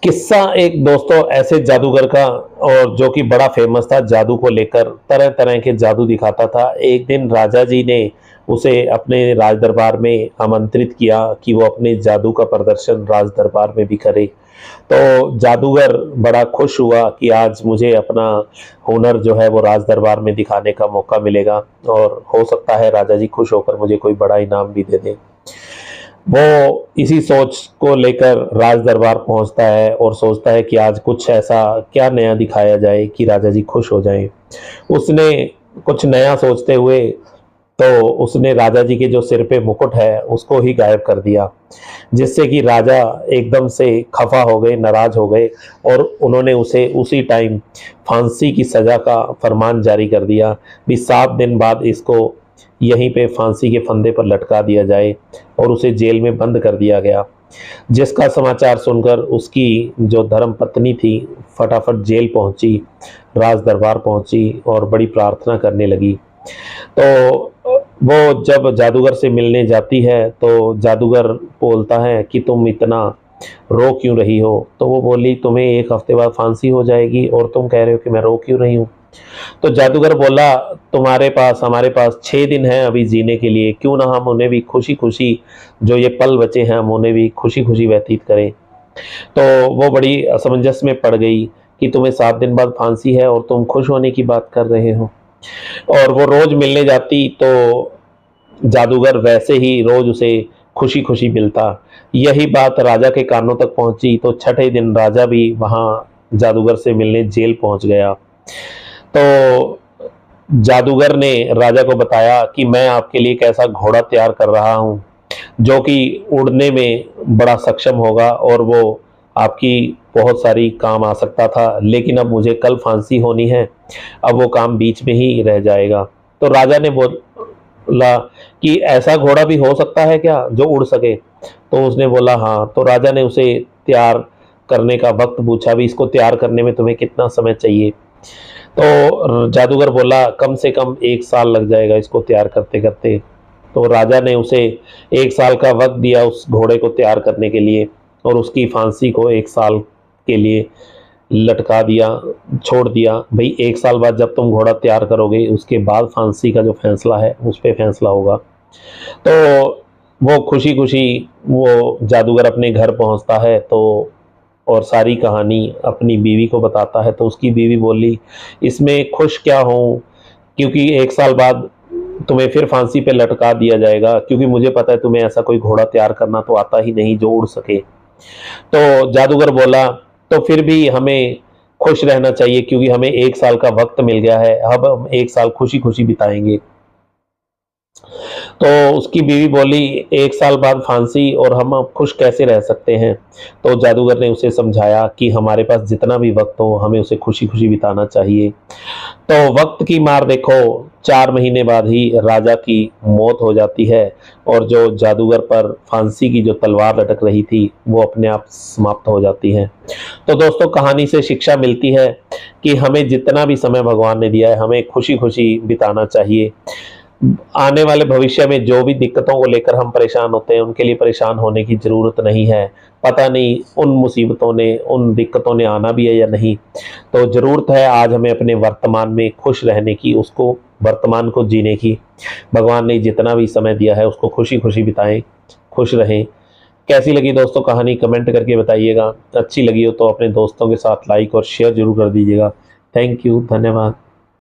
किस्सा एक दोस्तों ऐसे जादूगर का, और जो कि बड़ा फेमस था जादू को लेकर, तरह तरह के जादू दिखाता था। एक दिन राजा जी ने उसे अपने राज दरबार में आमंत्रित किया कि वो अपने जादू का प्रदर्शन राज दरबार में भी करे। तो जादूगर बड़ा खुश हुआ कि आज मुझे अपना हुनर जो है वो राज दरबार में दिखाने का मौका मिलेगा, और हो सकता है राजा जी खुश होकर मुझे कोई बड़ा इनाम भी दे दें। वो इसी सोच को लेकर राज दरबार पहुंचता है और सोचता है कि आज कुछ ऐसा क्या नया दिखाया जाए कि राजा जी खुश हो जाएं। उसने कुछ नया सोचते हुए तो उसने राजा जी के जो सिर पे मुकुट है उसको ही गायब कर दिया, जिससे कि राजा एकदम से खफा हो गए, नाराज हो गए, और उन्होंने उसे उसी टाइम फांसी की सजा का फरमान जारी कर दिया कि 7 दिन बाद इसको यहीं पे फांसी के फंदे पर लटका दिया जाए, और उसे जेल में बंद कर दिया गया। जिसका समाचार सुनकर उसकी जो धर्म पत्नी थी फटाफट जेल पहुंची, राज दरबार पहुंची और बड़ी प्रार्थना करने लगी। तो वो जब जादूगर से मिलने जाती है तो जादूगर बोलता है कि तुम इतना रो क्यों रही हो। तो वो बोली, तुम्हें 1 हफ्ते बाद फांसी हो जाएगी और तुम कह रहे हो कि मैं रो क्यों रही हूँ। तो जादूगर बोला, तुम्हारे पास हमारे पास 6 दिन है अभी जीने के लिए, क्यों ना हम उन्हें भी खुशी खुशी, जो ये पल बचे हैं हम उन्हें भी खुशी खुशी व्यतीत करें। तो वो बड़ी असमंजस में पड़ गई कि तुम्हें 7 दिन बाद फांसी है और तुम खुश होने की बात कर रहे हो। और वो रोज मिलने जाती तो जादूगर वैसे ही रोज उसे खुशी खुशी मिलता। यही बात राजा के कानों तक पहुंची तो छठे दिन राजा भी वहां जादूगर से मिलने जेल पहुंच गया। तो जादूगर ने राजा को बताया कि मैं आपके लिए एक ऐसा घोड़ा तैयार कर रहा हूं जो कि उड़ने में बड़ा सक्षम होगा, और वो आपकी बहुत सारी काम आ सकता था, लेकिन अब मुझे कल फांसी होनी है, अब वो काम बीच में ही रह जाएगा। तो राजा ने बोला कि ऐसा घोड़ा भी हो सकता है क्या जो उड़ सके। तो उसने बोला हाँ। तो राजा ने उसे तैयार करने का वक्त पूछा, भी इसको तैयार करने में तुम्हें कितना समय चाहिए। तो जादूगर बोला कम से कम 1 साल लग जाएगा इसको तैयार करते करते। तो राजा ने उसे 1 साल का वक्त दिया उस घोड़े को तैयार करने के लिए, और उसकी फांसी को 1 साल के लिए लटका दिया, छोड़ दिया। भाई 1 साल बाद जब तुम घोड़ा तैयार करोगे उसके बाद फांसी का जो फैसला है उस पर फैसला होगा। तो वो खुशी खुशी वो जादूगर अपने घर पहुंचता है तो और सारी कहानी अपनी बीवी को बताता है। तो उसकी बीवी बोली, इसमें खुश क्या हूँ, क्योंकि 1 साल बाद तुम्हें फिर फांसी पे लटका दिया जाएगा, क्योंकि मुझे पता है तुम्हें ऐसा कोई घोड़ा तैयार करना तो आता ही नहीं जो उड़ सके। तो जादूगर बोला, तो फिर भी हमें खुश रहना चाहिए क्योंकि हमें 1 साल का वक्त मिल गया है, अब हम 1 साल खुशी खुशी बिताएंगे। तो उसकी बीवी बोली, 1 साल बाद फांसी और हम अब खुश कैसे रह सकते हैं। तो जादूगर ने उसे समझाया कि हमारे पास जितना भी वक्त हो हमें उसे खुशी खुशी बिताना चाहिए। तो वक्त की मार देखो, 4 महीने बाद ही राजा की मौत हो जाती है, और जो जादूगर पर फांसी की जो तलवार लटक रही थी वो अपने आप समाप्त हो जाती है। तो दोस्तों कहानी से शिक्षा मिलती है कि हमें जितना भी समय भगवान ने दिया है हमें खुशी खुशी बिताना चाहिए। आने वाले भविष्य में जो भी दिक्कतों को लेकर हम परेशान होते हैं उनके लिए परेशान होने की ज़रूरत नहीं है। पता नहीं उन मुसीबतों ने, उन दिक्कतों ने आना भी है या नहीं। तो ज़रूरत है आज हमें अपने वर्तमान में खुश रहने की, उसको वर्तमान को जीने की। भगवान ने जितना भी समय दिया है उसको खुशी खुशी बिताएं, खुश रहें। कैसी लगी दोस्तों कहानी कमेंट करके बताइएगा। अच्छी लगी हो तो अपने दोस्तों के साथ लाइक और शेयर जरूर कर दीजिएगा। थैंक यू, धन्यवाद।